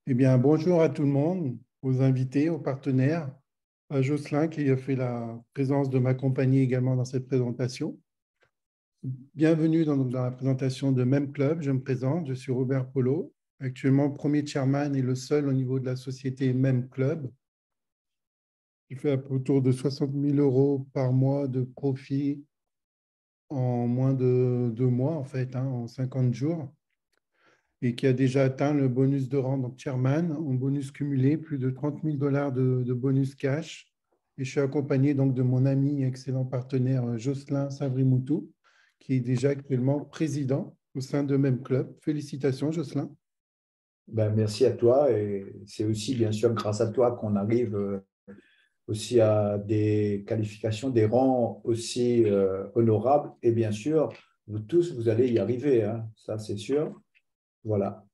Eh bien, bonjour à tout le monde, aux invités, aux partenaires, à Jocelyn qui a fait la présence de ma compagnie également dans cette présentation. Bienvenue dans la présentation de Même Club. Je me présente, je suis Robert Polo, actuellement premier chairman et le seul au niveau de la société Même Club. Je fais autour de 60 000 euros par mois de profit en moins de 2 mois, en fait, en 50 jours. Et qui a déjà atteint le bonus de rang, donc chairman, en bonus cumulé, plus de 30 000 dollars de bonus cash. Et je suis accompagné donc de mon ami et excellent partenaire Jocelyn Savrimoutou, qui est déjà actuellement président au sein de Même Club. Félicitations, Jocelyn. Merci à toi et c'est aussi bien sûr grâce à toi qu'on arrive aussi à des qualifications, des rangs aussi honorables et bien sûr, vous tous, vous allez y arriver, hein, ça c'est sûr. Voilà,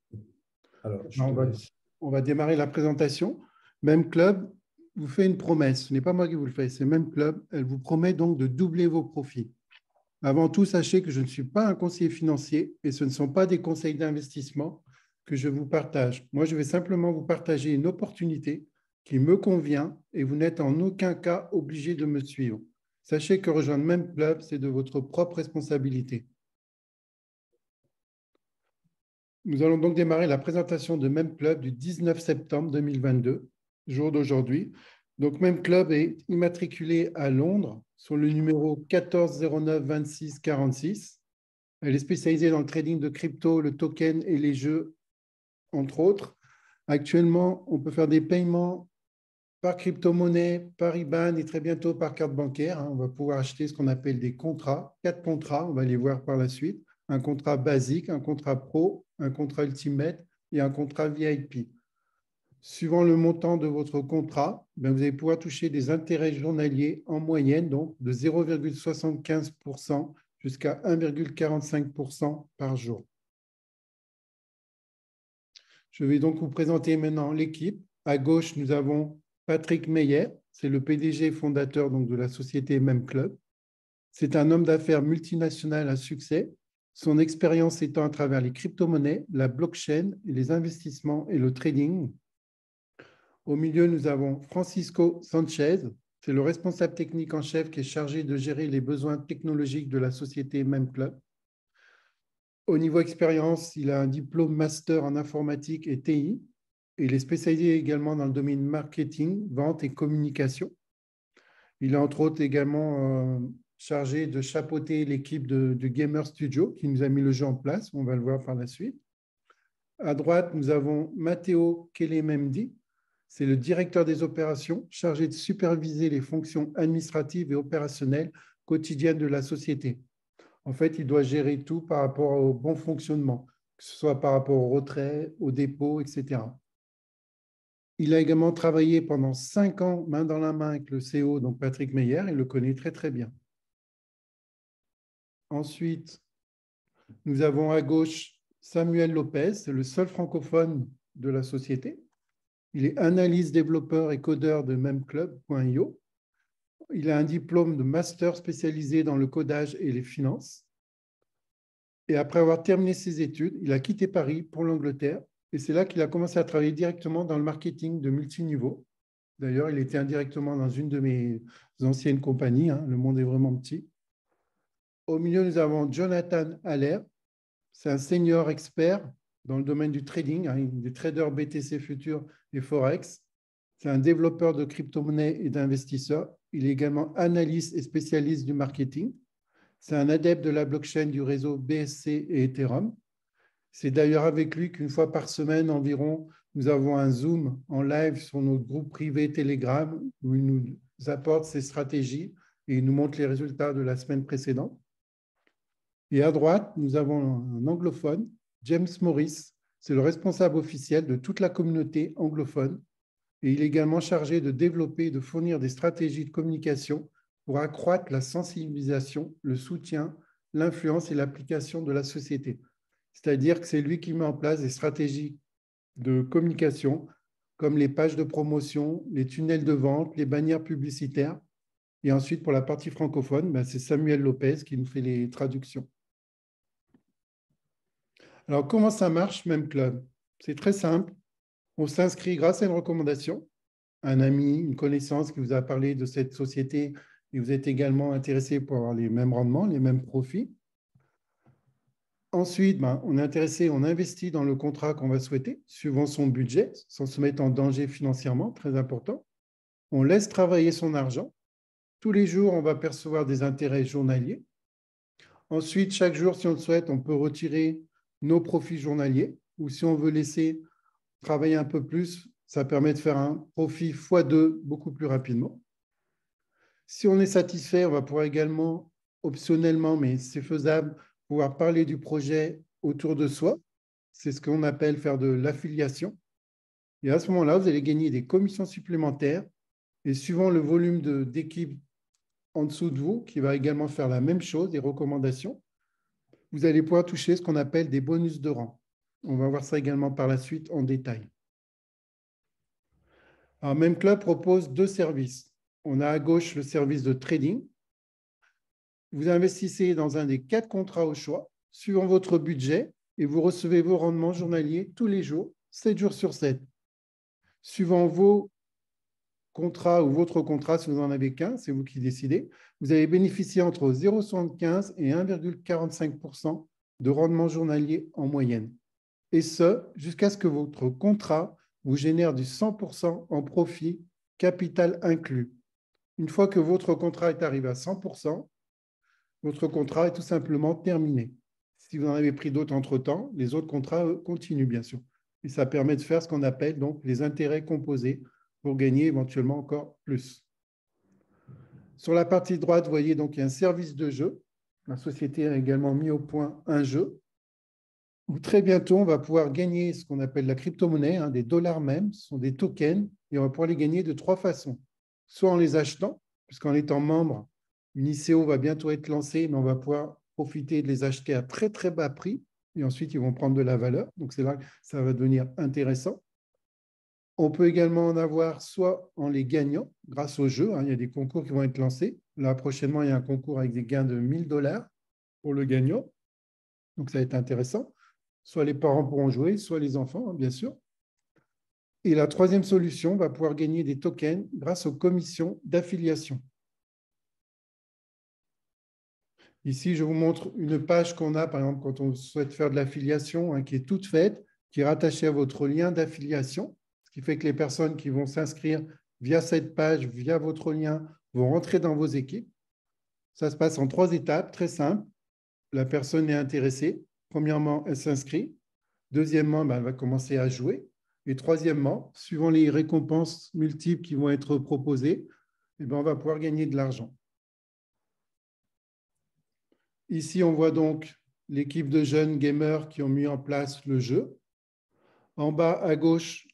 alors je On te va, laisse. on va démarrer la présentation. Même Club vous fait une promesse. Ce n'est pas moi qui vous le fais, c'est Même Club. Elle vous promet donc de doubler vos profits. Avant tout, sachez que je ne suis pas un conseiller financier et ce ne sont pas des conseils d'investissement que je vous partage. Moi, je vais simplement vous partager une opportunité qui me convient et vous n'êtes en aucun cas obligé de me suivre. Sachez que rejoindre Même Club, c'est de votre propre responsabilité. Nous allons donc démarrer la présentation de Même Club du 19 septembre 2022, jour d'aujourd'hui. Donc, Même Club est immatriculé à Londres sur le numéro 1409 26 46. Elle est spécialisée dans le trading de crypto, le token et les jeux, entre autres. Actuellement, on peut faire des paiements par crypto-monnaie, par IBAN et très bientôt par carte bancaire. On va pouvoir acheter ce qu'on appelle des contrats, 4 contrats, on va les voir par la suite. Un contrat basique, un contrat pro, un contrat ultimate et un contrat VIP. Suivant le montant de votre contrat, vous allez pouvoir toucher des intérêts journaliers en moyenne, donc de 0,75% jusqu'à 1,45% par jour. Je vais donc vous présenter maintenant l'équipe. À gauche, nous avons Patrick Meyer, c'est le PDG et fondateur donc, de la société Même Club. C'est un homme d'affaires multinational à succès, son expérience étant à travers les crypto-monnaies, la blockchain, les investissements et le trading. Au milieu, nous avons Francisco Sanchez, c'est le responsable technique en chef qui est chargé de gérer les besoins technologiques de la société Même Club. Au niveau expérience, il a un diplôme master en informatique et TI. Il est spécialisé également dans le domaine marketing, vente et communication. Il est entre autres également chargé de chapeauter l'équipe du Gamer Studio qui nous a mis le jeu en place. On va le voir par la suite. À droite, nous avons Matteo Kelememdi. C'est le directeur des opérations chargé de superviser les fonctions administratives et opérationnelles quotidiennes de la société. En fait, il doit gérer tout par rapport au bon fonctionnement, que ce soit par rapport au retrait, au dépôt, etc. Il a également travaillé pendant 5 ans main dans la main avec le CEO, donc Patrick Meyer, il le connaît très très bien. Ensuite, nous avons à gauche Samuel Lopez, c'est le seul francophone de la société. Il est analyste, développeur et codeur de memeclub.io. Il a un diplôme de master spécialisé dans le codage et les finances. Et après avoir terminé ses études, il a quitté Paris pour l'Angleterre. Et c'est là qu'il a commencé à travailler directement dans le marketing de multiniveau. D'ailleurs, il était indirectement dans une de mes anciennes compagnies. Le monde est vraiment petit. Au milieu, nous avons Jonathan Haller. C'est un senior expert dans le domaine du trading, des traders BTC Futures et Forex. C'est un développeur de crypto-monnaies et d'investisseurs. Il est également analyste et spécialiste du marketing. C'est un adepte de la blockchain du réseau BSC et Ethereum. C'est d'ailleurs avec lui qu'une fois par semaine environ, nous avons un Zoom en live sur notre groupe privé Telegram où il nous apporte ses stratégies et il nous montre les résultats de la semaine précédente. Et à droite, nous avons un anglophone, James Morris. C'est le responsable officiel de toute la communauté anglophone et il est également chargé de développer et de fournir des stratégies de communication pour accroître la sensibilisation, le soutien, l'influence et l'application de la société. C'est-à-dire que c'est lui qui met en place des stratégies de communication comme les pages de promotion, les tunnels de vente, les bannières publicitaires. Et ensuite, pour la partie francophone, c'est Samuel Lopez qui nous fait les traductions. Alors, comment ça marche, Même Club? C'est très simple. On s'inscrit grâce à une recommandation, un ami, une connaissance qui vous a parlé de cette société et vous êtes également intéressé pour avoir les mêmes rendements, les mêmes profits. Ensuite, on est intéressé, on investit dans le contrat qu'on va souhaiter, suivant son budget, sans se mettre en danger financièrement, très important. On laisse travailler son argent. Tous les jours, on va percevoir des intérêts journaliers. Ensuite, chaque jour, si on le souhaite, on peut retirer nos profits journaliers ou si on veut laisser travailler un peu plus, ça permet de faire un profit x2 beaucoup plus rapidement. Si on est satisfait, on va pouvoir également, optionnellement, mais c'est faisable, pouvoir parler du projet autour de soi. C'est ce qu'on appelle faire de l'affiliation. Et à ce moment-là, vous allez gagner des commissions supplémentaires et suivant le volume d'équipe en dessous de vous, qui va également faire la même chose, des recommandations, vous allez pouvoir toucher ce qu'on appelle des bonus de rang. On va voir ça également par la suite en détail. Alors, MemClub propose 2 services. On a à gauche le service de trading. Vous investissez dans un des 4 contrats au choix, suivant votre budget, et vous recevez vos rendements journaliers tous les jours, 7 jours sur 7. Suivant vos contrats ou votre contrat, si vous n'en avez qu'un, c'est vous qui décidez, vous allez bénéficier entre 0,75 et 1,45% de rendement journalier en moyenne. Et ce, jusqu'à ce que votre contrat vous génère du 100% en profit, capital inclus. Une fois que votre contrat est arrivé à 100%, votre contrat est tout simplement terminé. Si vous en avez pris d'autres entre-temps, les autres contrats continuent, bien sûr. Et ça permet de faire ce qu'on appelle donc les intérêts composés pour gagner éventuellement encore plus. Sur la partie droite, vous voyez donc il y a un service de jeu. La société a également mis au point un jeu où très bientôt, on va pouvoir gagner ce qu'on appelle la crypto-monnaie, des dollars même, ce sont des tokens, et on va pouvoir les gagner de 3 façons. Soit en les achetant, puisqu'en étant membre, une ICO va bientôt être lancée, mais on va pouvoir profiter de les acheter à très très bas prix, et ensuite ils vont prendre de la valeur. Donc c'est là que ça va devenir intéressant. On peut également en avoir soit en les gagnant grâce au jeu. Il y a des concours qui vont être lancés. Là, prochainement, il y a un concours avec des gains de 1000 dollars pour le gagnant. Donc ça va être intéressant. Soit les parents pourront jouer, soit les enfants, bien sûr. Et la troisième solution va pouvoir gagner des tokens grâce aux commissions d'affiliation. Ici, je vous montre une page qu'on a, par exemple, quand on souhaite faire de l'affiliation, qui est toute faite, qui est rattachée à votre lien d'affiliation, ce qui fait que les personnes qui vont s'inscrire via cette page, via votre lien, vont rentrer dans vos équipes. Ça se passe en 3 étapes, très simples. La personne est intéressée. Premièrement, elle s'inscrit. Deuxièmement, elle va commencer à jouer. Et troisièmement, suivant les récompenses multiples qui vont être proposées, on va pouvoir gagner de l'argent. Ici, on voit donc l'équipe de jeunes gamers qui ont mis en place le jeu. En bas à gauche,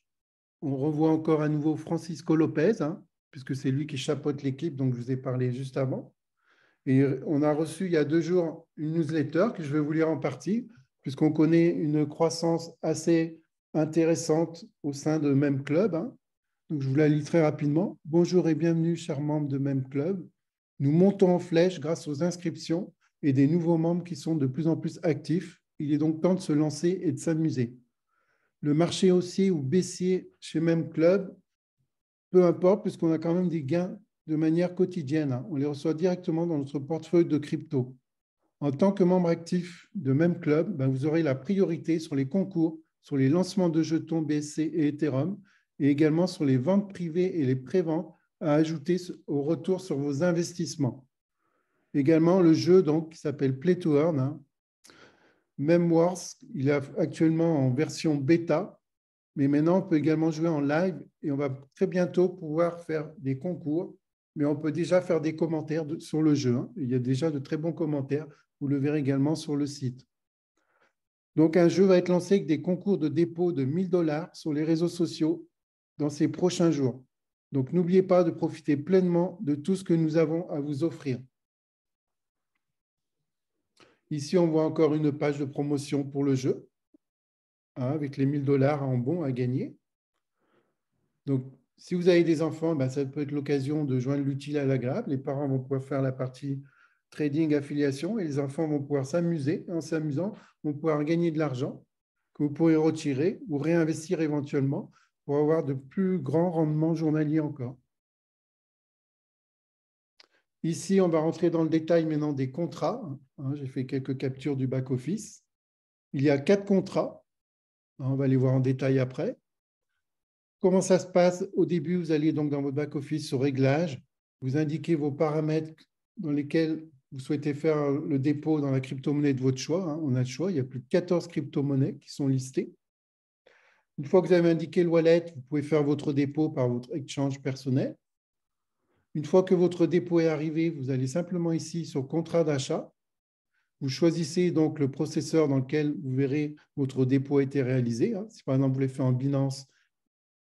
on revoit encore à nouveau Francisco Lopez, puisque c'est lui qui chapeaute l'équipe, donc je vous ai parlé juste avant. Et on a reçu il y a 2 jours une newsletter que je vais vous lire en partie, puisqu'on connaît une croissance assez intéressante au sein de MemClub. Donc, je vous la lis très rapidement. Bonjour et bienvenue, chers membres de MemClub. Nous montons en flèche grâce aux inscriptions et des nouveaux membres qui sont de plus en plus actifs. Il est donc temps de se lancer et de s'amuser. Le marché haussier ou baissier chez MemClub, peu importe, puisqu'on a quand même des gains de manière quotidienne. On les reçoit directement dans notre portefeuille de crypto. En tant que membre actif de MemClub, vous aurez la priorité sur les concours, sur les lancements de jetons BSC et Ethereum, et également sur les ventes privées et les préventes à ajouter au retour sur vos investissements. Également, le jeu donc, qui s'appelle Play to Earn, MemWars, il est actuellement en version bêta, mais maintenant, on peut également jouer en live et on va très bientôt pouvoir faire des concours, mais on peut déjà faire des commentaires sur le jeu. Il y a déjà de très bons commentaires. Vous le verrez également sur le site. Donc, un jeu va être lancé avec des concours de dépôt de 1000 dollars sur les réseaux sociaux dans ces prochains jours. Donc, n'oubliez pas de profiter pleinement de tout ce que nous avons à vous offrir. Ici, on voit encore une page de promotion pour le jeu, avec les 1000 dollars en bons à gagner. Donc, si vous avez des enfants, ça peut être l'occasion de joindre l'utile à l'agréable. Les parents vont pouvoir faire la partie trading, affiliation, et les enfants vont pouvoir s'amuser. En s'amusant, vont pouvoir gagner de l'argent que vous pourrez retirer ou réinvestir éventuellement pour avoir de plus grands rendements journaliers encore. Ici, on va rentrer dans le détail maintenant des contrats. J'ai fait quelques captures du back-office. Il y a 4 contrats. On va les voir en détail après. Comment ça se passe? Au début, vous allez donc dans votre back-office sur Réglages. Vous indiquez vos paramètres dans lesquels vous souhaitez faire le dépôt dans la crypto-monnaie de votre choix. On a le choix. Il y a plus de 14 crypto-monnaies qui sont listées. Une fois que vous avez indiqué le wallet, vous pouvez faire votre dépôt par votre exchange personnel. Une fois que votre dépôt est arrivé, vous allez simplement ici sur contrat d'achat. Vous choisissez donc le processeur dans lequel vous verrez votre dépôt a été réalisé. Si par exemple vous voulez faire en Binance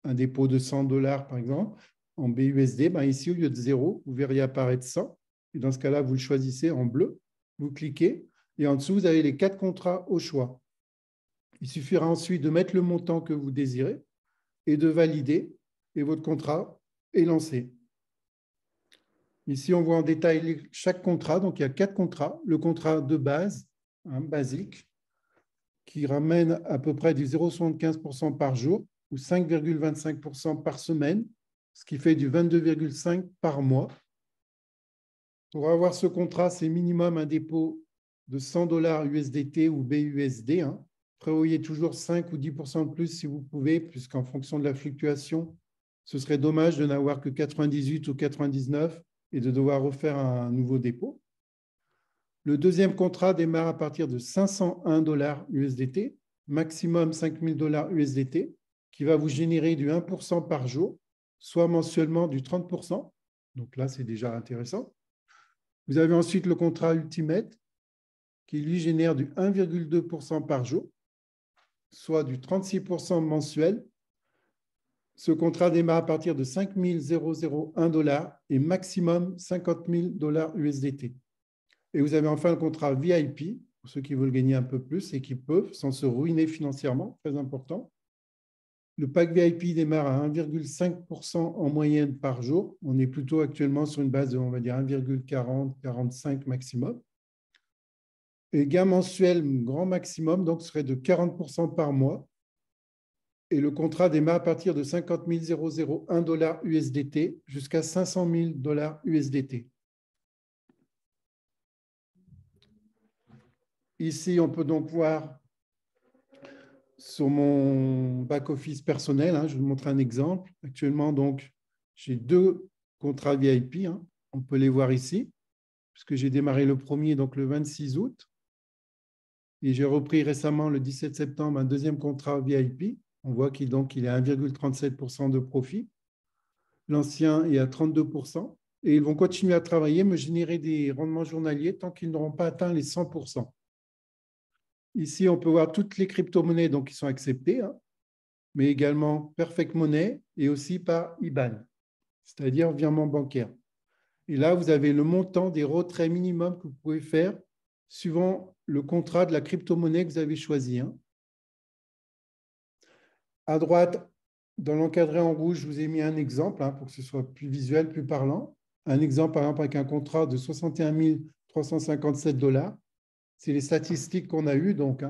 un dépôt de $100 par exemple, en BUSD, ici au lieu de 0, vous verriez apparaître 100. Et dans ce cas-là, vous le choisissez en bleu, vous cliquez et en dessous, vous avez les 4 contrats au choix. Il suffira ensuite de mettre le montant que vous désirez et de valider et votre contrat est lancé. Ici, on voit en détail chaque contrat. Donc, il y a 4 contrats. Le contrat de base, basique, qui ramène à peu près du 0,75% par jour ou 5,25% par semaine, ce qui fait du 22,5% par mois. Pour avoir ce contrat, c'est minimum un dépôt de $100 USDT ou BUSD. Prévoyez toujours 5 ou 10% de plus si vous pouvez, puisqu'en fonction de la fluctuation, ce serait dommage de n'avoir que 98 ou 99 et de devoir refaire un nouveau dépôt. Le deuxième contrat démarre à partir de $501 USDT, maximum $5000 USDT, qui va vous générer du 1% par jour, soit mensuellement du 30%. Donc là, c'est déjà intéressant. Vous avez ensuite le contrat Ultimate, qui lui génère du 1,2% par jour, soit du 36% mensuel. Ce contrat démarre à partir de $5001 et maximum $50 000 USDT. Et vous avez enfin le contrat VIP, pour ceux qui veulent gagner un peu plus et qui peuvent, sans se ruiner financièrement, très important. Le pack VIP démarre à 1,5% en moyenne par jour. On est plutôt actuellement sur une base de, on va dire, 1,40, 45 maximum. Et gain mensuel grand maximum, donc, serait de 40% par mois. Et le contrat démarre à partir de $50 001 USDT jusqu'à $500 000 USDT. Ici, on peut donc voir sur mon back-office personnel, je vais vous montrer un exemple. Actuellement, donc, j'ai 2 contrats VIP. On peut les voir ici, puisque j'ai démarré le premier donc, le 26 août. Et j'ai repris récemment, le 17 septembre, un deuxième contrat VIP. On voit qu'il est à 1,37% de profit. L'ancien est à 32%. Et ils vont continuer à travailler, me générer des rendements journaliers tant qu'ils n'auront pas atteint les 100%. Ici, on peut voir toutes les crypto-monnaies qui sont acceptées, mais également Perfect Money et aussi par IBAN, c'est-à-dire virement bancaire. Et là, vous avez le montant des retraits minimums que vous pouvez faire suivant le contrat de la crypto-monnaie que vous avez choisi. À droite, dans l'encadré en rouge, je vous ai mis un exemple pour que ce soit plus visuel, plus parlant. Un exemple, par exemple, avec un contrat de $61 357. C'est les statistiques qu'on a eues. Donc,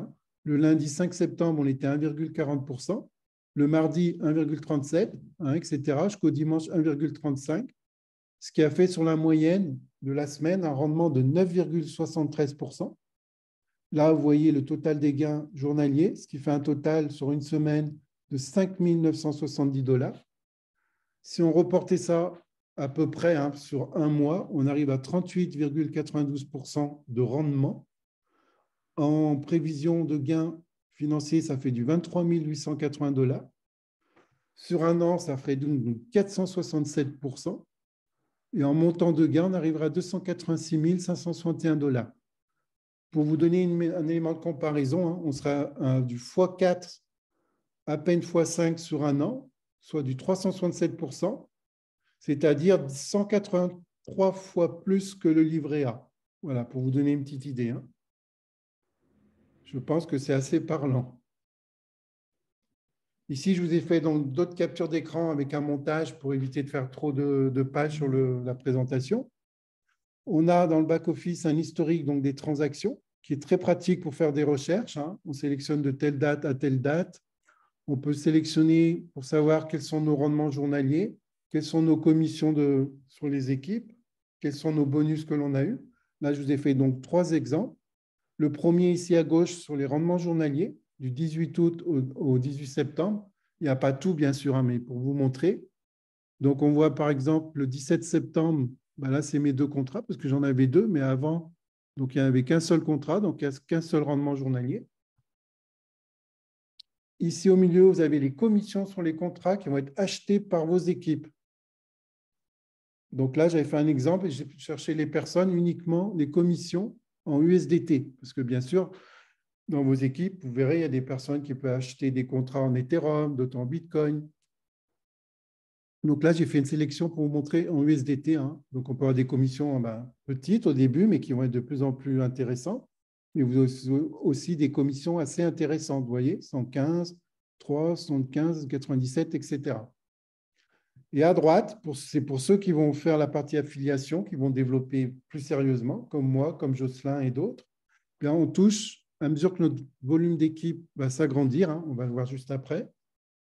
le lundi 5 septembre, on était à 1,40%. Le mardi, 1,37, etc., jusqu'au dimanche, 1,35, ce qui a fait sur la moyenne de la semaine un rendement de 9,73%. Là, vous voyez le total des gains journaliers, ce qui fait un total sur une semaine de $5 970. Si on reportait ça à peu près sur un mois, on arrive à 38,92% de rendement. En prévision de gains financiers, ça fait du $23 880. Sur un an, ça ferait donc 467%. Et en montant de gain, on arrivera à $286 561. Pour vous donner un élément de comparaison, on sera du x4, à peine x5 sur un an, soit du 367%, c'est-à-dire 183 fois plus que le livret A. Voilà, pour vous donner une petite idée. Je pense que c'est assez parlant. Ici, je vous ai fait donc d'autres captures d'écran avec un montage pour éviter de faire trop de pages sur la présentation. On a dans le back-office un historique donc, des transactions qui est très pratique pour faire des recherches. On sélectionne de telle date à telle date. On peut sélectionner pour savoir quels sont nos rendements journaliers, quelles sont nos commissions sur les équipes, quels sont nos bonus que l'on a eus. Là, je vous ai fait donc 3 exemples. Le premier ici à gauche sur les rendements journaliers, du 18 août au 18 septembre. Il n'y a pas tout, bien sûr, hein, mais pour vous montrer. Donc, on voit par exemple le 17 septembre, ben là, c'est mes 2 contrats, parce que j'en avais 2, mais avant, donc il n'y avait qu'un seul contrat, donc il n'y a qu'un seul rendement journalier. Ici, au milieu, vous avez les commissions sur les contrats qui vont être achetés par vos équipes. Donc là, j'avais fait un exemple et j'ai cherché les personnes uniquement, les commissions en USDT. Parce que bien sûr, dans vos équipes, vous verrez, il y a des personnes qui peuvent acheter des contrats en Ethereum, d'autres en Bitcoin. Donc là, j'ai fait une sélection pour vous montrer en USDT. Hein. Donc on peut avoir des commissions petites au début, mais qui vont être de plus en plus intéressantes. Mais vous avez aussi des commissions assez intéressantes, vous voyez, 115, 3, 75, 97, etc. Et à droite, c'est pour ceux qui vont faire la partie affiliation, qui vont développer plus sérieusement, comme moi, comme Jocelyn et d'autres. Bien, on touche, à mesure que notre volume d'équipe va s'agrandir, hein, on va le voir juste après,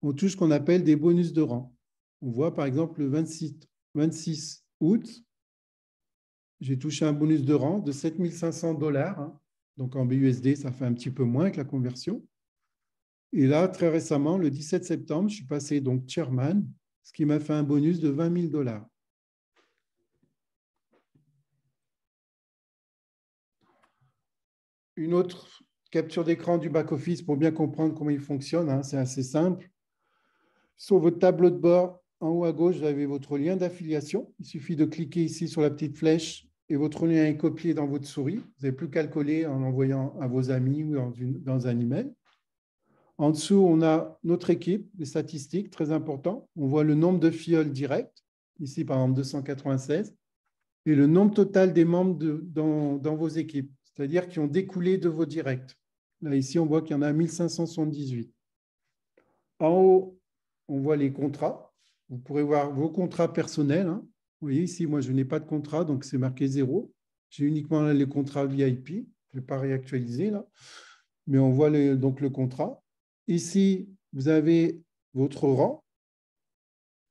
on touche ce qu'on appelle des bonus de rang. On voit par exemple le 26 août, j'ai touché un bonus de rang de 7 500 $. Hein. Donc en BUSD, ça fait un petit peu moins que la conversion. Et là, très récemment, le 17 septembre, je suis passé donc chairman, ce qui m'a fait un bonus de 20 000 $. Une autre capture d'écran du back-office pour bien comprendre comment il fonctionne, hein, c'est assez simple. Sur votre tableau de bord, en haut à gauche, vous avez votre lien d'affiliation. Il suffit de cliquer ici sur la petite flèche et votre lien est copié dans votre souris. Vous n'avez plus qu'à le coller en l'envoyant à vos amis ou dans un email. En dessous, on a notre équipe, les statistiques, très important. On voit le nombre de filleuls directs, ici par exemple 296, et le nombre total des membres dans vos équipes, c'est-à-dire qui ont découlé de vos directs. Là, ici, on voit qu'il y en a 1578. En haut, on voit les contrats. Vous pourrez voir vos contrats personnels. Hein. Vous voyez ici, moi, je n'ai pas de contrat, donc c'est marqué 0. J'ai uniquement les contrats VIP. Je ne vais pas réactualiser là. Mais on voit donc le contrat. Ici, vous avez votre rang.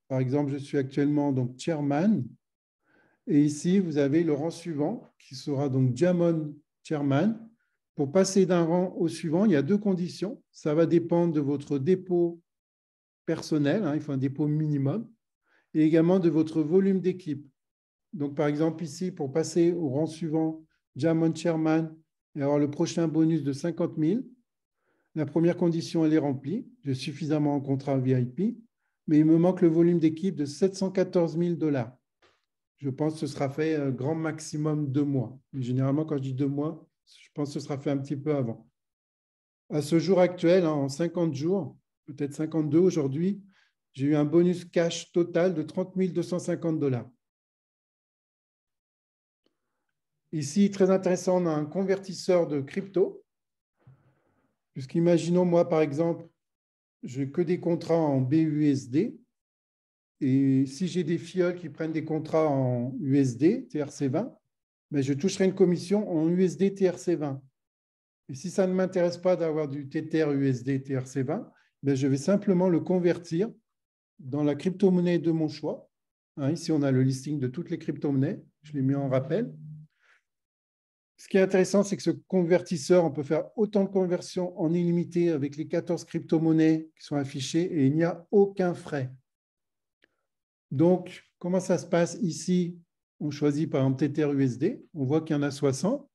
Par exemple, je suis actuellement donc chairman. Et ici, vous avez le rang suivant, qui sera donc Diamond Chairman. Pour passer d'un rang au suivant, il y a 2 conditions. Ça va dépendre de votre dépôt personnel, hein, il faut un dépôt minimum, et également de votre volume d'équipe. Donc, par exemple, ici, pour passer au rang suivant, Diamond Chairman, et avoir le prochain bonus de 50 000, la première condition, elle est remplie. J'ai suffisamment en contrat VIP, mais il me manque le volume d'équipe de 714 000 $. Je pense que ce sera fait grand maximum 2 mois. Mais généralement, quand je dis 2 mois, je pense que ce sera fait un petit peu avant. À ce jour actuel, hein, en 50 jours, peut-être 52 aujourd'hui, j'ai eu un bonus cash total de 30 250 $. Ici, très intéressant, on a un convertisseur de crypto. Puisqu'imaginons, moi, par exemple, je n'ai que des contrats en BUSD. Et si j'ai des filleuls qui prennent des contrats en USD, TRC20, ben je toucherai une commission en USD TRC20. Et si ça ne m'intéresse pas d'avoir du Tether USD TRC20, ben je vais simplement le convertir dans la crypto-monnaie de mon choix. Hein, ici, on a le listing de toutes les crypto-monnaies. Je l'ai mis en rappel. Ce qui est intéressant, c'est que ce convertisseur, on peut faire autant de conversions en illimité avec les 14 crypto-monnaies qui sont affichées et il n'y a aucun frais. Donc, comment ça se passe ici? On choisit par exemple Tether USD. On voit qu'il y en a 60.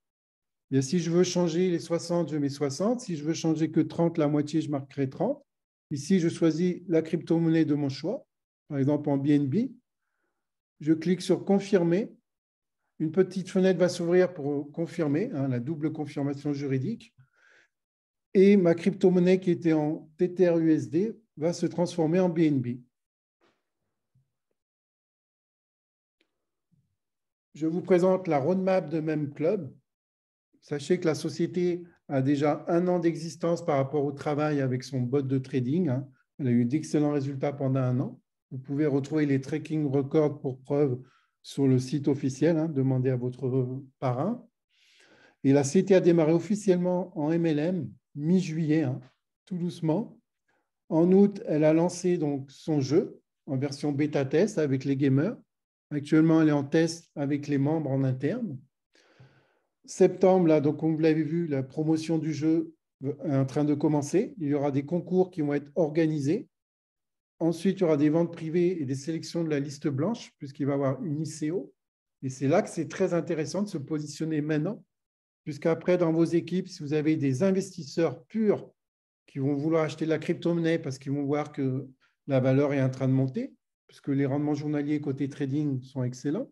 Et si je veux changer les 60, je mets 60. Si je veux changer que 30, la moitié, je marquerai 30. Ici, je choisis la crypto-monnaie de mon choix, par exemple en BNB. Je clique sur Confirmer. Une petite fenêtre va s'ouvrir pour confirmer, hein, la double confirmation juridique. Et ma crypto-monnaie qui était en Tether USD va se transformer en BNB. Je vous présente la roadmap de MemClub. Sachez que la société a déjà 1 an d'existence par rapport au travail avec son bot de trading. Hein. Elle a eu d'excellents résultats pendant 1 an. Vous pouvez retrouver les tracking records pour preuve sur le site officiel. Hein. Demandez à votre parrain. Et la société a démarré officiellement en MLM mi-juillet, hein, tout doucement. En août, elle a lancé donc son jeu en version bêta-test avec les gamers. Actuellement, elle est en test avec les membres en interne. Septembre, là, donc, comme vous l'avez vu, la promotion du jeu est en train de commencer. Il y aura des concours qui vont être organisés. Ensuite, il y aura des ventes privées et des sélections de la liste blanche, puisqu'il va y avoir une ICO. Et c'est là que c'est très intéressant de se positionner maintenant, puisqu'après, dans vos équipes, si vous avez des investisseurs purs qui vont vouloir acheter de la crypto-monnaie parce qu'ils vont voir que la valeur est en train de monter, puisque les rendements journaliers côté trading sont excellents.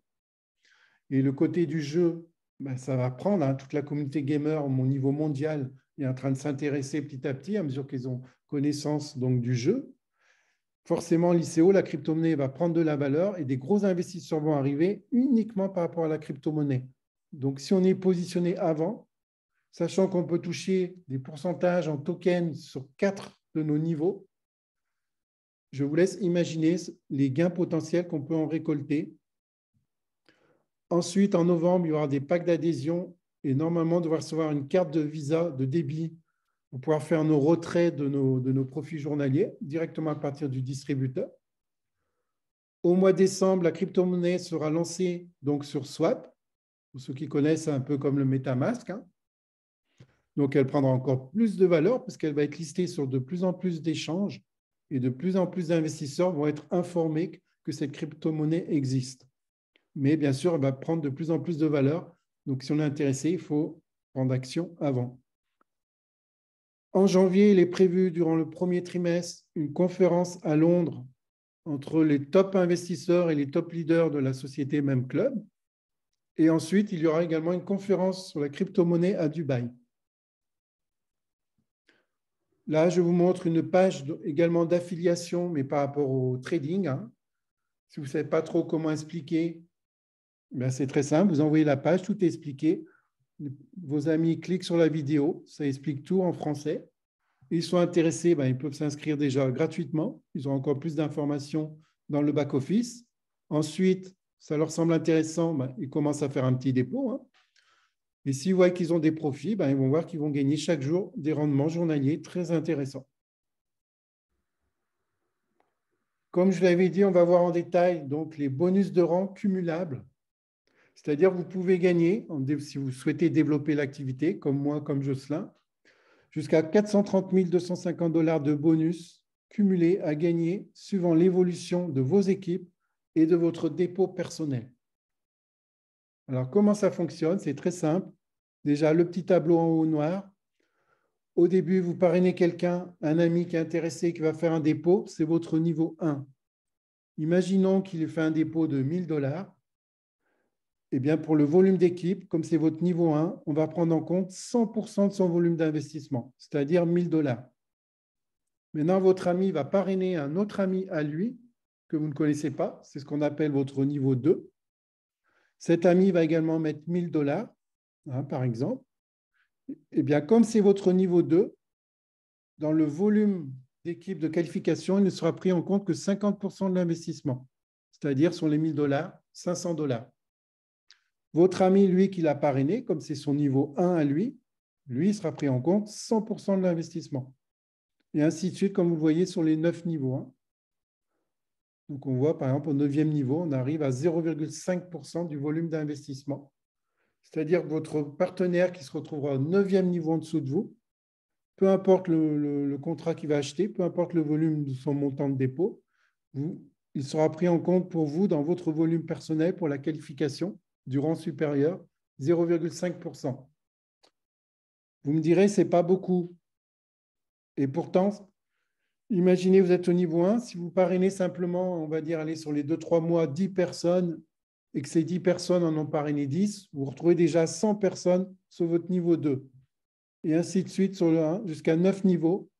Et le côté du jeu, ben, ça va prendre. Hein, toute la communauté gamer au niveau mondial est en train de s'intéresser petit à petit à mesure qu'ils ont connaissance donc, du jeu. Forcément, l'ICO, la crypto-monnaie va prendre de la valeur et des gros investisseurs vont arriver uniquement par rapport à la crypto-monnaie. Donc, si on est positionné avant, sachant qu'on peut toucher des pourcentages en tokens sur 4 de nos niveaux, je vous laisse imaginer les gains potentiels qu'on peut en récolter. Ensuite, en novembre, il y aura des packs d'adhésion et normalement, on devra recevoir une carte de Visa de débit pour pouvoir faire nos retraits de nos profits journaliers directement à partir du distributeur. Au mois de décembre, la crypto-monnaie sera lancée donc sur Swap, pour ceux qui connaissent un peu comme le MetaMask. Hein. Donc, elle prendra encore plus de valeur parce qu'elle va être listée sur de plus en plus d'échanges et de plus en plus d'investisseurs vont être informés que cette crypto-monnaie existe. Mais bien sûr, elle va prendre de plus en plus de valeur. Donc, si on est intéressé, il faut prendre action avant. En janvier, il est prévu, durant le premier trimestre, une conférence à Londres entre les top investisseurs et les top leaders de la société Même Club. Et ensuite, il y aura également une conférence sur la crypto-monnaie à Dubaï. Là, je vous montre une page également d'affiliation, mais par rapport au trading. Hein. Si vous ne savez pas trop comment expliquer, ben c'est très simple. Vous envoyez la page, tout est expliqué. Vos amis cliquent sur la vidéo, ça explique tout en français. Ils sont intéressés, ben, ils peuvent s'inscrire déjà gratuitement. Ils ont encore plus d'informations dans le back-office. Ensuite, ça leur semble intéressant, ben, ils commencent à faire un petit dépôt. Hein. Et s'ils voient qu'ils ont des profits, ben, ils vont voir qu'ils vont gagner chaque jour des rendements journaliers très intéressants. Comme je l'avais dit, on va voir en détail donc, les bonus de rang cumulables. C'est-à-dire que vous pouvez gagner, si vous souhaitez développer l'activité, comme moi, comme Jocelyn, jusqu'à 430 250 $ de bonus cumulés à gagner suivant l'évolution de vos équipes et de votre dépôt personnel. Alors, comment ça fonctionne? C'est très simple. Déjà, le petit tableau en haut noir. Au début, vous parrainez quelqu'un, un ami qui est intéressé, qui va faire un dépôt, c'est votre niveau 1. Imaginons qu'il fait un dépôt de 1 000 $. Eh bien, pour le volume d'équipe, comme c'est votre niveau 1, on va prendre en compte 100% de son volume d'investissement, c'est-à-dire 1 000 $. Maintenant, votre ami va parrainer un autre ami à lui que vous ne connaissez pas. C'est ce qu'on appelle votre niveau 2. Cet ami va également mettre 1 000 $, hein, par exemple. Eh bien, comme c'est votre niveau 2, dans le volume d'équipe de qualification, il ne sera pris en compte que 50% de l'investissement, c'est-à-dire sur les 1 000 $, 500 $. Votre ami, lui, qui l'a parrainé, comme c'est son niveau 1 à lui, lui, il sera pris en compte 100% de l'investissement. Et ainsi de suite, comme vous le voyez sur les 9 niveaux. Hein. Donc, on voit, par exemple, au 9e niveau, on arrive à 0,5% du volume d'investissement. C'est-à-dire que votre partenaire qui se retrouvera au 9e niveau en dessous de vous, peu importe le contrat qu'il va acheter, peu importe le volume de son montant de dépôt, il sera pris en compte pour vous dans votre volume personnel pour la qualification du rang supérieur, 0,5%. Vous me direz, ce n'est pas beaucoup. Et pourtant, imaginez, vous êtes au niveau 1, si vous parrainez simplement, on va dire, aller sur les 2-3 mois, 10 personnes, et que ces 10 personnes en ont parrainé 10, vous retrouvez déjà 100 personnes sur votre niveau 2. Et ainsi de suite sur le 1, jusqu'à 9 niveaux.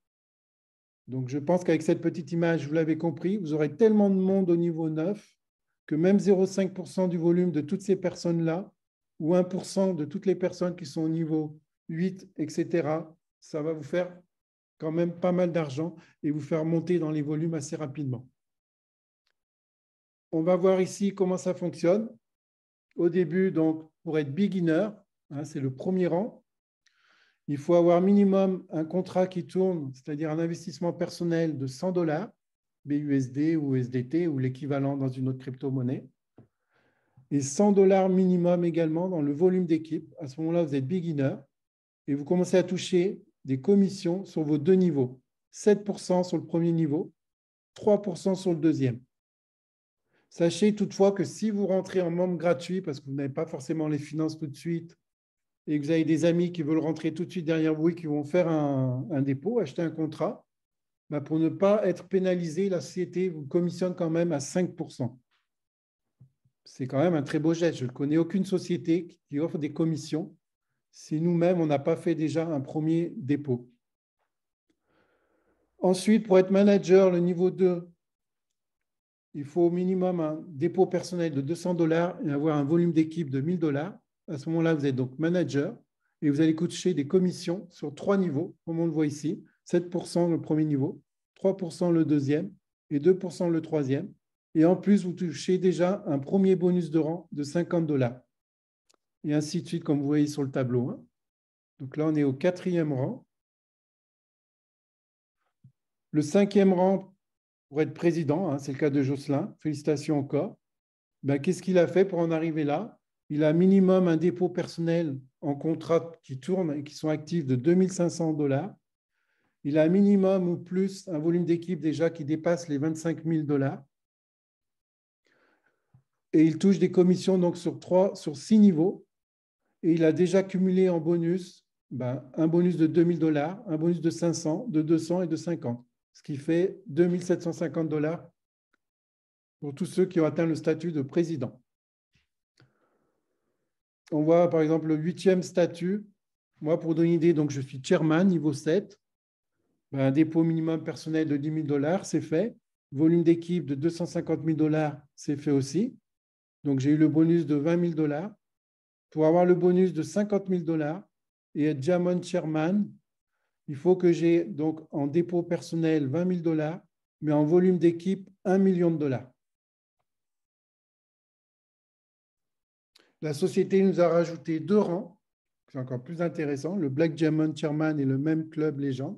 Donc, je pense qu'avec cette petite image, vous l'avez compris, vous aurez tellement de monde au niveau 9 que même 0,5% du volume de toutes ces personnes-là, ou 1% de toutes les personnes qui sont au niveau 8, etc., ça va vous faire quand même pas mal d'argent et vous faire monter dans les volumes assez rapidement. On va voir ici comment ça fonctionne. Au début, donc, pour être beginner, hein, c'est le premier rang. Il faut avoir minimum un contrat qui tourne, c'est-à-dire un investissement personnel de 100 $, BUSD ou USDT ou l'équivalent dans une autre crypto-monnaie. Et 100 $ minimum également dans le volume d'équipe. À ce moment-là, vous êtes beginner et vous commencez à toucher des commissions sur vos deux niveaux. 7% sur le premier niveau, 3% sur le deuxième. Sachez toutefois que si vous rentrez en membre gratuit, parce que vous n'avez pas forcément les finances tout de suite, et que vous avez des amis qui veulent rentrer tout de suite derrière vous et qui vont faire un dépôt, acheter un contrat, ben pour ne pas être pénalisé, la société vous commissionne quand même à 5%. C'est quand même un très beau geste. Je ne connais aucune société qui offre des commissions si nous-mêmes, on n'a pas fait déjà un premier dépôt. Ensuite, pour être manager, le niveau 2, il faut au minimum un dépôt personnel de 200 $ et avoir un volume d'équipe de 1000 $. À ce moment-là, vous êtes donc manager et vous allez toucher des commissions sur 3 niveaux, comme on le voit ici, 7% le premier niveau, 3% le deuxième et 2% le troisième. Et en plus, vous touchez déjà un premier bonus de rang de 50 $. Et ainsi de suite, comme vous voyez sur le tableau. Donc là, on est au 4e rang. Le 5e rang pour être président, c'est le cas de Jocelyn. Félicitations encore. Qu'est-ce qu'il a fait pour en arriver là? Il a minimum un dépôt personnel en contrat qui tourne et qui sont actifs de 2 500 $. Il a un minimum ou plus un volume d'équipe déjà qui dépasse les 25 000 $. Et il touche des commissions donc sur 6 niveaux. Et il a déjà cumulé en bonus un bonus de 2 000 $, un bonus de 500, de 200 et de 50, ce qui fait 2 750 $ pour tous ceux qui ont atteint le statut de président. On voit par exemple le 8e statut. Moi, pour donner une idée, donc je suis chairman, niveau 7. Un dépôt minimum personnel de 10 000 $, c'est fait. Volume d'équipe de 250 000 $, c'est fait aussi. Donc, j'ai eu le bonus de 20 000 $. Pour avoir le bonus de 50 000 $ et être Diamond Chairman, il faut que j'ai donc en dépôt personnel 20 000 $, mais en volume d'équipe 1 million de $. La société nous a rajouté 2 rangs, c'est encore plus intéressant, le Black Diamond Chairman et le même club légende.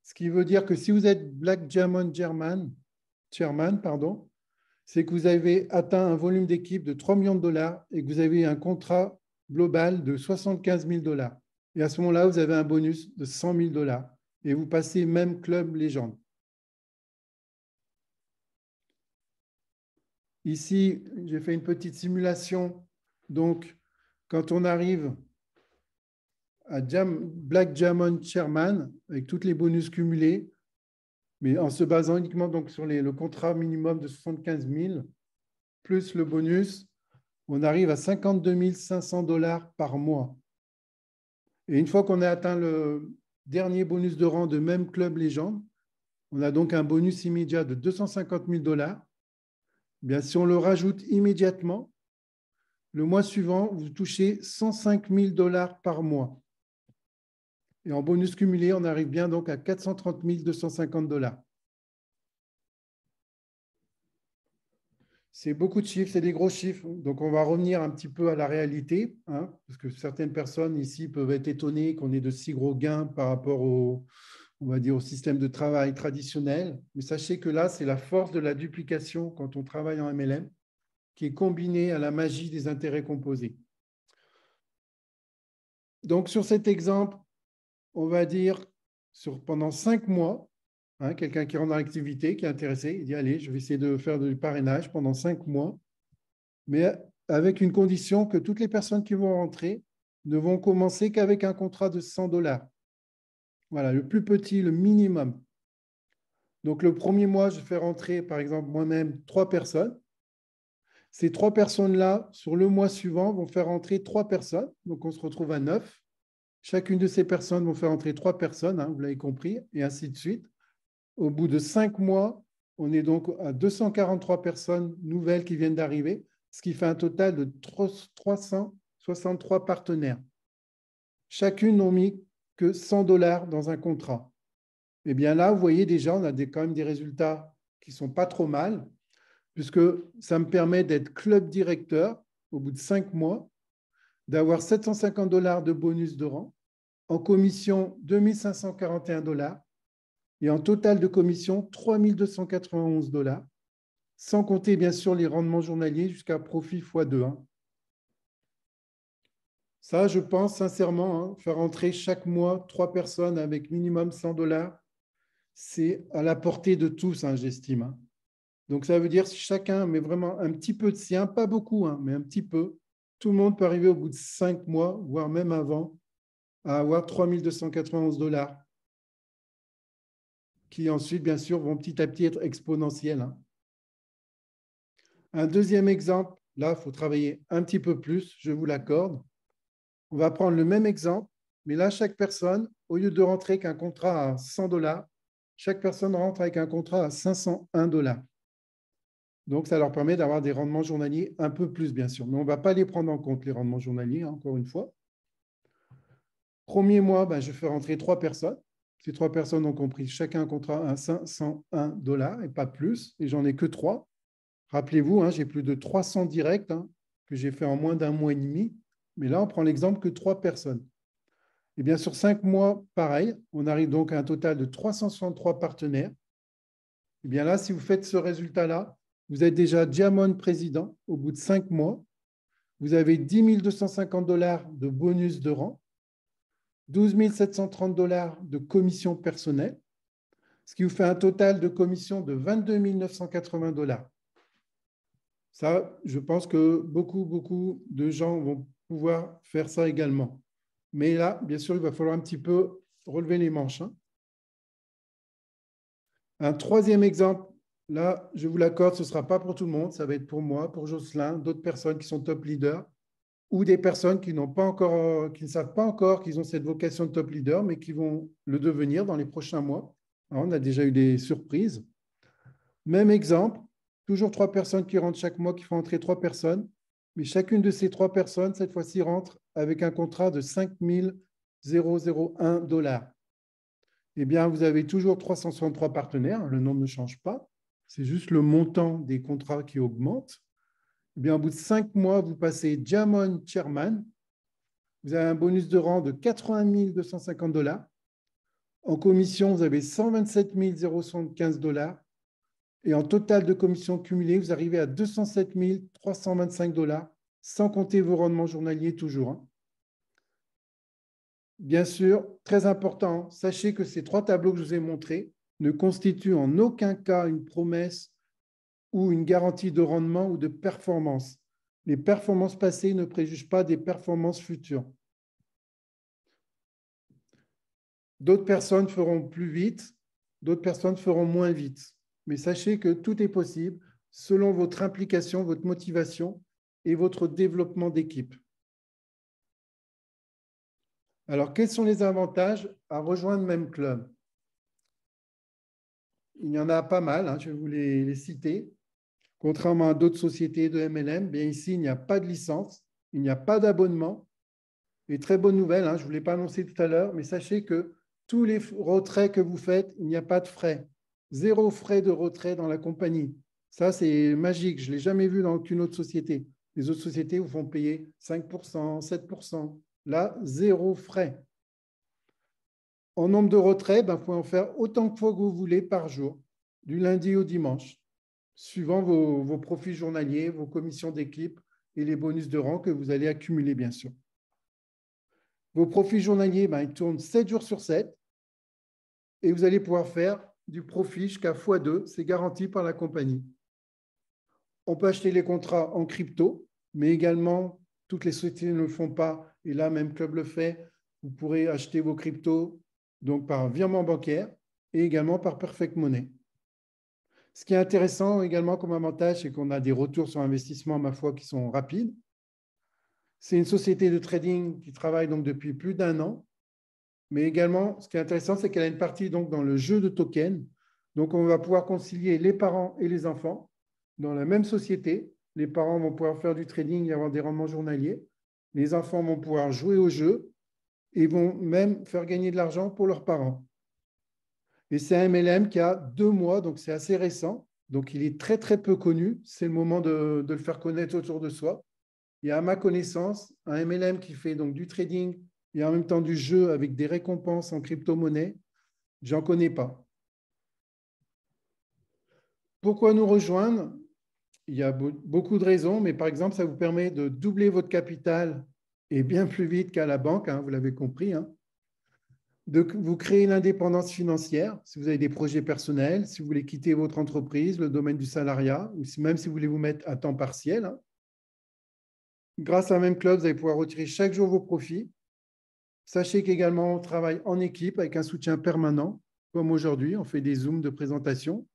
Ce qui veut dire que si vous êtes Black Diamond Chairman, c'est que vous avez atteint un volume d'équipe de 3 millions de $ et que vous avez un contrat global de 75 000 $. Et à ce moment-là, vous avez un bonus de 100 000 $ et vous passez même club légende. Ici, j'ai fait une petite simulation. Donc, quand on arrive à Black Diamond Chairman, avec tous les bonus cumulés, mais en se basant uniquement donc sur le contrat minimum de 75 000, plus le bonus, on arrive à 52 500 $ par mois. Et une fois qu'on a atteint le dernier bonus de rang de même club légende, on a donc un bonus immédiat de 250 000 $. Bien, si on le rajoute immédiatement, le mois suivant, vous touchez 105 000 $ par mois. Et en bonus cumulé, on arrive bien donc à 430 250 $. C'est beaucoup de chiffres, c'est des gros chiffres. Donc, on va revenir un petit peu à la réalité, parce que certaines personnes ici peuvent être étonnées qu'on ait de si gros gains par rapport au système de travail traditionnel. Mais sachez que là, c'est la force de la duplication quand on travaille en MLM, qui est combinée à la magie des intérêts composés. Donc, sur cet exemple, on va dire pendant 5 mois, quelqu'un qui rentre dans l'activité, qui est intéressé, il dit, allez, je vais essayer de faire du parrainage pendant 5 mois, mais avec une condition que toutes les personnes qui vont rentrer ne vont commencer qu'avec un contrat de 100 $. Voilà, le plus petit, le minimum. Donc, le premier mois, je fais rentrer, par exemple, moi-même, 3 personnes. Ces 3 personnes-là, sur le mois suivant, vont faire rentrer 3 personnes. Donc, on se retrouve à 9. Chacune de ces personnes vont faire entrer 3 personnes, vous l'avez compris, et ainsi de suite. Au bout de 5 mois, on est donc à 243 personnes nouvelles qui viennent d'arriver, ce qui fait un total de 363 partenaires. Chacune n'ont mis que 100 $ dans un contrat. Et bien là, vous voyez déjà, on a quand même des résultats qui ne sont pas trop mal, puisque ça me permet d'être club directeur au bout de 5 mois, d'avoir 750 $ de bonus de rang, en commission 2541 $ et en total de commission 3291 $, sans compter bien sûr les rendements journaliers jusqu'à profit x2. Ça, je pense sincèrement, faire entrer chaque mois 3 personnes avec minimum 100 $, c'est à la portée de tous, j'estime. Donc, ça veut dire si chacun met vraiment un petit peu de sien, pas beaucoup, mais un petit peu, tout le monde peut arriver au bout de 5 mois, voire même avant, à avoir 3291 $, qui ensuite, bien sûr, vont petit à petit être exponentiels. Un deuxième exemple, là, il faut travailler un petit peu plus, je vous l'accorde. On va prendre le même exemple, mais là, chaque personne, au lieu de rentrer avec un contrat à 100 $, chaque personne rentre avec un contrat à 501 $. Donc, ça leur permet d'avoir des rendements journaliers un peu plus, bien sûr. Mais on ne va pas les prendre en compte, les rendements journaliers, encore une fois. Premier mois, je fais rentrer 3 personnes. Ces 3 personnes ont compris chacun un contrat à 501 $ et pas plus. Et j'en ai que 3. Rappelez-vous, j'ai plus de 300 directs que j'ai fait en moins d'un mois et demi. Mais là, on prend l'exemple que 3 personnes. Et bien, sur 5 mois, pareil, on arrive donc à un total de 363 partenaires. Et bien là, si vous faites ce résultat-là, vous êtes déjà Diamond président au bout de 5 mois. Vous avez 10 250 $ de bonus de rang, 12 730 $ de commission personnelle, ce qui vous fait un total de commission de 22 980 $. Ça, je pense que beaucoup de gens vont pouvoir faire ça également. Mais là, bien sûr, il va falloir un petit peu relever les manches. Un troisième exemple, là, je vous l'accorde, ce ne sera pas pour tout le monde, ça va être pour moi, pour Jocelyn, d'autres personnes qui sont top leaders ou des personnes qui n'ont pas encore, qui ne savent pas encore qu'ils ont cette vocation de top leader, mais qui vont le devenir dans les prochains mois. Alors, on a déjà eu des surprises. Même exemple, toujours 3 personnes qui rentrent chaque mois, qui font entrer 3 personnes, mais chacune de ces 3 personnes, cette fois-ci, rentre avec un contrat de 5 001 $. Eh bien, vous avez toujours 363 partenaires, le nombre ne change pas, c'est juste le montant des contrats qui augmente. Eh bien, au bout de 5 mois, vous passez Diamond Chairman, vous avez un bonus de rang de 80 250 $. En commission, vous avez 127 075 $. Et en total de commissions cumulées, vous arrivez à 207 325 $, sans compter vos rendements journaliers toujours. Bien sûr, très important, sachez que ces 3 tableaux que je vous ai montrés ne constituent en aucun cas une promesse ou une garantie de rendement ou de performance. Les performances passées ne préjugent pas des performances futures. D'autres personnes feront plus vite, d'autres personnes feront moins vite. Mais sachez que tout est possible selon votre implication, votre motivation et votre développement d'équipe. Alors, quels sont les avantages à rejoindre le même club? Il y en a pas mal, je vais vous les citer. Contrairement à d'autres sociétés de MLM, bien ici, il n'y a pas de licence, il n'y a pas d'abonnement. Et très bonne nouvelle, je ne vous l'ai pas annoncé tout à l'heure, mais sachez que tous les retraits que vous faites, il n'y a pas de frais. 0 frais de retrait dans la compagnie. Ça, c'est magique. Je ne l'ai jamais vu dans aucune autre société. Les autres sociétés vous font payer 5%, 7%. Là, 0 frais. En nombre de retraits, vous pouvez en faire autant de fois que vous voulez par jour, du lundi au dimanche, suivant vos profits journaliers, vos commissions d'équipe et les bonus de rang que vous allez accumuler, bien sûr. Vos profits journaliers, ils tournent 7 jours sur 7 et vous allez pouvoir faire du profit jusqu'à x2. C'est garanti par la compagnie. On peut acheter les contrats en crypto, mais également, toutes les sociétés ne le font pas. Et là, même Club le fait. Vous pourrez acheter vos cryptos donc par virement bancaire et également par Perfect Money. Ce qui est intéressant également comme avantage, c'est qu'on a des retours sur investissement, ma foi, qui sont rapides. C'est une société de trading qui travaille donc depuis plus d'1 an. Mais également, ce qui est intéressant, c'est qu'elle a une partie donc, dans le jeu de tokens. Donc, on va pouvoir concilier les parents et les enfants dans la même société. Les parents vont pouvoir faire du trading et avoir des rendements journaliers. Les enfants vont pouvoir jouer au jeu et vont même faire gagner de l'argent pour leurs parents. Et c'est un MLM qui a 2 mois, donc c'est assez récent. Donc, il est très, très peu connu. C'est le moment de le faire connaître autour de soi. Il y a à ma connaissance un MLM qui fait donc du trading et en même temps du jeu avec des récompenses en crypto-monnaie. J'en connais pas. Pourquoi nous rejoindre? Il y a beaucoup de raisons, mais par exemple, ça vous permet de doubler votre capital et bien plus vite qu'à la banque, hein, vous l'avez compris, hein, de vous créer une indépendance financière si vous avez des projets personnels, si vous voulez quitter votre entreprise, le domaine du salariat, ou même si vous voulez vous mettre à temps partiel. Hein. Grâce à Même Club, vous allez pouvoir retirer chaque jour vos profits. Sachez qu'également, on travaille en équipe avec un soutien permanent, comme aujourd'hui, on fait des Zooms de présentation.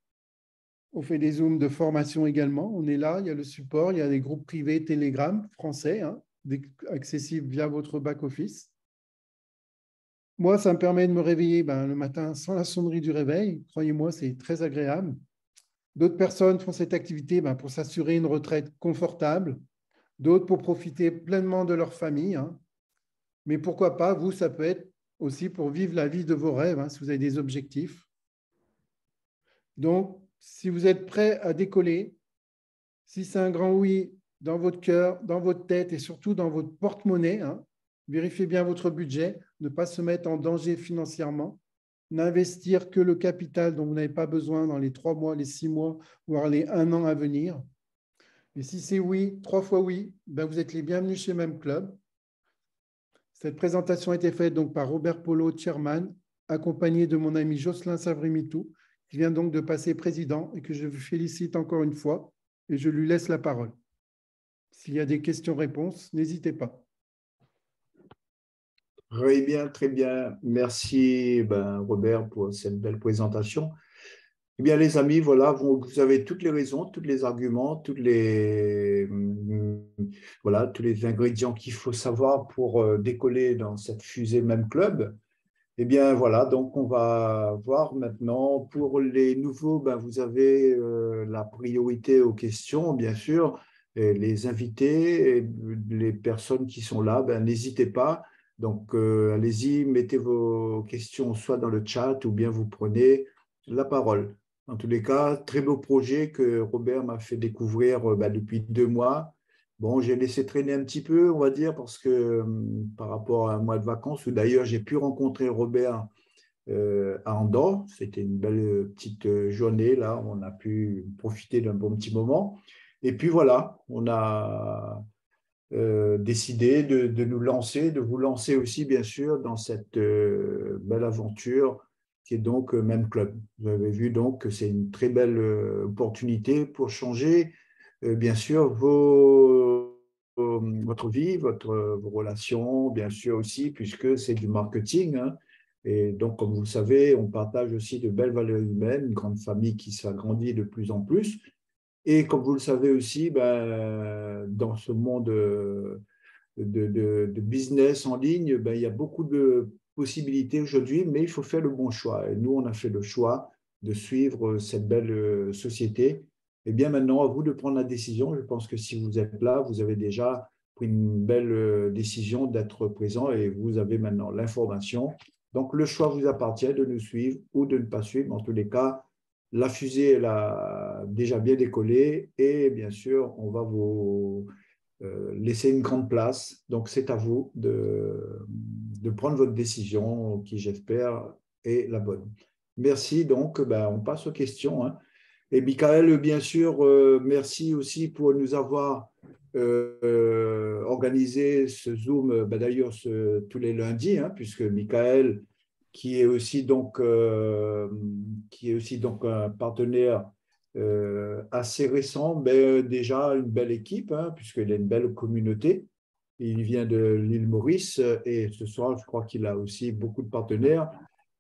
On fait des Zooms de formation également. On est là, il y a le support, il y a des groupes privés Telegram français, hein, accessibles via votre back-office. Moi, ça me permet de me réveiller le matin sans la sonnerie du réveil. Croyez-moi, c'est très agréable. D'autres personnes font cette activité pour s'assurer une retraite confortable, d'autres pour profiter pleinement de leur famille. Hein. Mais pourquoi pas, vous, ça peut être aussi pour vivre la vie de vos rêves, hein, si vous avez des objectifs. Donc, si vous êtes prêt à décoller, si c'est un grand oui dans votre cœur, dans votre tête et surtout dans votre porte-monnaie, hein, vérifiez bien votre budget, ne pas se mettre en danger financièrement, n'investir que le capital dont vous n'avez pas besoin dans les 3 mois, les 6 mois, voire les 1 an à venir. Et si c'est oui, 3 fois oui, vous êtes les bienvenus chez Même Club. Cette présentation a été faite donc par Robert Polo, chairman, accompagné de mon ami Jocelyn Savrimitou, qui vient donc de passer président et que je vous félicite encore une fois et je lui laisse la parole. S'il y a des questions-réponses, n'hésitez pas. Très bien, très bien. Merci, Robert, pour cette belle présentation. Eh bien, les amis, voilà, vous avez toutes les raisons, tous les arguments, voilà, tous les ingrédients qu'il faut savoir pour décoller dans cette fusée Même Club. Eh bien, voilà, donc on va voir maintenant. Pour les nouveaux, vous avez la priorité aux questions, bien sûr. Et les invités, et les personnes qui sont là, n'hésitez pas. Donc, allez-y, mettez vos questions soit dans le chat ou bien vous prenez la parole. En tous les cas, très beau projet que Robert m'a fait découvrir depuis 2 mois. Bon, j'ai laissé traîner un petit peu, on va dire, parce que par rapport à un mois de vacances, où d'ailleurs j'ai pu rencontrer Robert à Andorre. C'était une belle petite journée, là, on a pu profiter d'un bon petit moment. Et puis voilà, on a décidé de nous lancer, de vous lancer aussi, bien sûr, dans cette belle aventure qui est donc Même Club. Vous avez vu donc que c'est une très belle opportunité pour changer, bien sûr, votre vie, vos relations, bien sûr aussi, puisque c'est du marketing. Hein. Et donc, comme vous le savez, on partage aussi de belles valeurs humaines, une grande famille qui s'agrandit de plus en plus. Et comme vous le savez aussi, dans ce monde de business en ligne, il y a beaucoup de possibilités aujourd'hui, mais il faut faire le bon choix. Et nous, on a fait le choix de suivre cette belle société. Et bien maintenant, à vous de prendre la décision. Je pense que si vous êtes là, vous avez déjà pris une belle décision d'être présent et vous avez maintenant l'information. Donc, le choix vous appartient de nous suivre ou de ne pas suivre. En tous les cas, la fusée, elle a déjà bien décollé et bien sûr, on va vous laisser une grande place. Donc, c'est à vous de prendre votre décision qui, j'espère, est la bonne. Merci. Donc, on passe aux questions. Hein. Et Michael, bien sûr, merci aussi pour nous avoir organisé ce Zoom, d'ailleurs, tous les lundis, hein, puisque Michael, qui est aussi donc un partenaire assez récent, mais déjà une belle équipe, hein, puisqu'il a une belle communauté. Il vient de l'île Maurice et ce soir, je crois qu'il a aussi beaucoup de partenaires.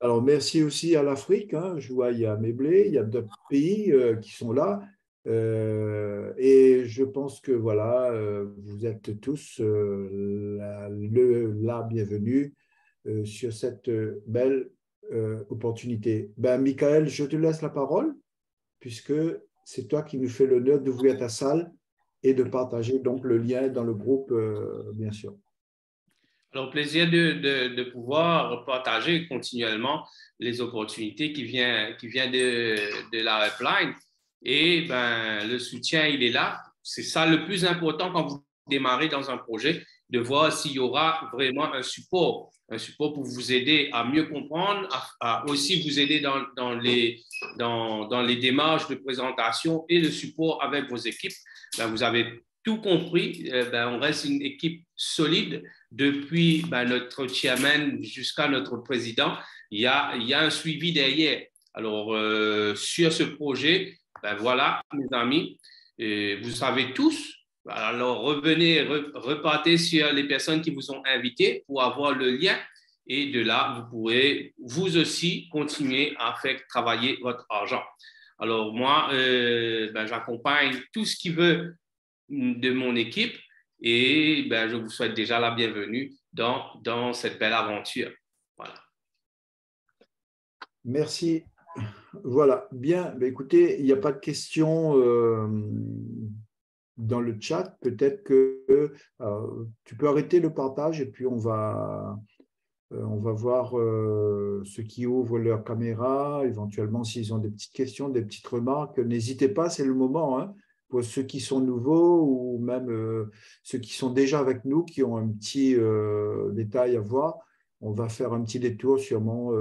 Alors, merci aussi à l'Afrique. Hein. Je vois, il y a Méblé, il y a d'autres pays qui sont là. Et je pense que voilà, vous êtes tous la bienvenue sur cette belle opportunité. Michael, je te laisse la parole puisque c'est toi qui nous fais l'honneur d'ouvrir ta salle et de partager donc le lien dans le groupe, bien sûr. Alors, plaisir de pouvoir partager continuellement les opportunités qui viennent de la upline. Et le soutien, il est là. C'est ça le plus important quand vous démarrer dans un projet, de voir s'il y aura vraiment un support pour vous aider à mieux comprendre, à aussi vous aider dans les démarches de présentation et le support avec vos équipes. Ben, vous avez tout compris. Ben, on reste une équipe solide depuis notre chairman jusqu'à notre président. Il y a un suivi derrière. Alors, sur ce projet, ben voilà, mes amis, vous savez tous. Alors, revenez, repartez sur les personnes qui vous ont invités pour avoir le lien. Et de là, vous pourrez vous aussi continuer à faire travailler votre argent. Alors, moi, j'accompagne tout ce qui veut de mon équipe et je vous souhaite déjà la bienvenue dans cette belle aventure. Voilà. Merci. Voilà, bien. Écoutez, il n'y a pas de questions dans le chat. Peut-être que tu peux arrêter le partage et puis on va voir ceux qui ouvrent leur caméra, éventuellement s'ils ont des petites questions, des petites remarques. N'hésitez pas, c'est le moment, hein, pour ceux qui sont nouveaux ou même ceux qui sont déjà avec nous, qui ont un petit détail à voir. On va faire un petit détour sûrement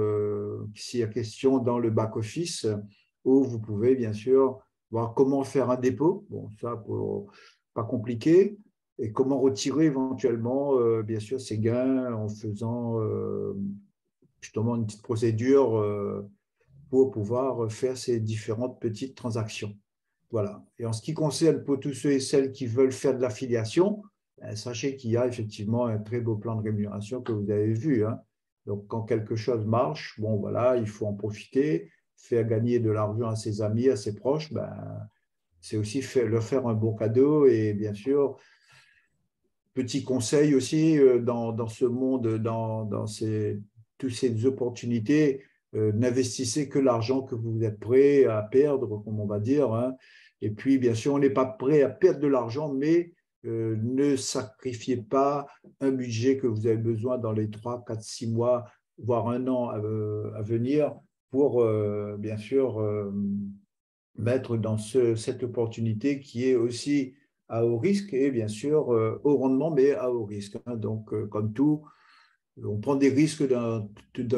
s'il y a question dans le back-office où vous pouvez bien sûr voir comment faire un dépôt. Bon, ça, pas compliqué. Et comment retirer éventuellement, bien sûr, ces gains en faisant justement une petite procédure pour pouvoir faire ces différentes petites transactions. Voilà. Et en ce qui concerne pour tous ceux et celles qui veulent faire de l'affiliation, sachez qu'il y a effectivement un très beau plan de rémunération que vous avez vu, hein. Donc, quand quelque chose marche, bon, voilà, il faut en profiter, faire gagner de l'argent à ses amis, à ses proches, c'est aussi leur faire un bon cadeau et bien sûr, petit conseil aussi dans ce monde, dans toutes ces opportunités, n'investissez que l'argent que vous êtes prêt à perdre, comme on va dire, hein. Et puis, bien sûr, on n'est pas prêt à perdre de l'argent, mais ne sacrifiez pas un budget que vous avez besoin dans les 3, 4, 6 mois, voire un an à venir pour, bien sûr, mettre dans cette opportunité qui est aussi à haut risque et bien sûr au rendement, mais à haut risque, hein. Donc, comme tout, on prend des risques dans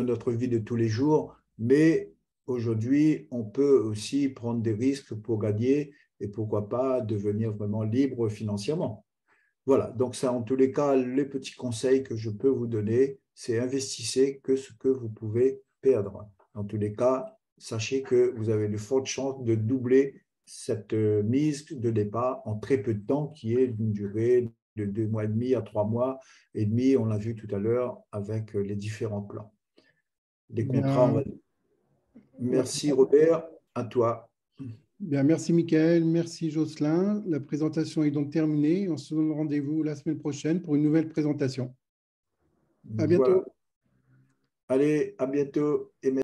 notre vie de tous les jours, mais aujourd'hui, on peut aussi prendre des risques pour gagner et pourquoi pas devenir vraiment libre financièrement. Voilà, donc ça, en tous les cas, les petits conseils que je peux vous donner, c'est investissez que ce que vous pouvez perdre. En tous les cas, sachez que vous avez de fortes chances de doubler cette mise de départ en très peu de temps, qui est d'une durée de 2 mois et demi à 3 mois et demi, on l'a vu tout à l'heure avec les différents plans. Les contrats, on va dire. Merci Robert, à toi. Bien, merci Mickaël, merci Jocelyn. La présentation est donc terminée. On se donne rendez-vous la semaine prochaine pour une nouvelle présentation. À bientôt. Voilà. Allez, à bientôt et merci.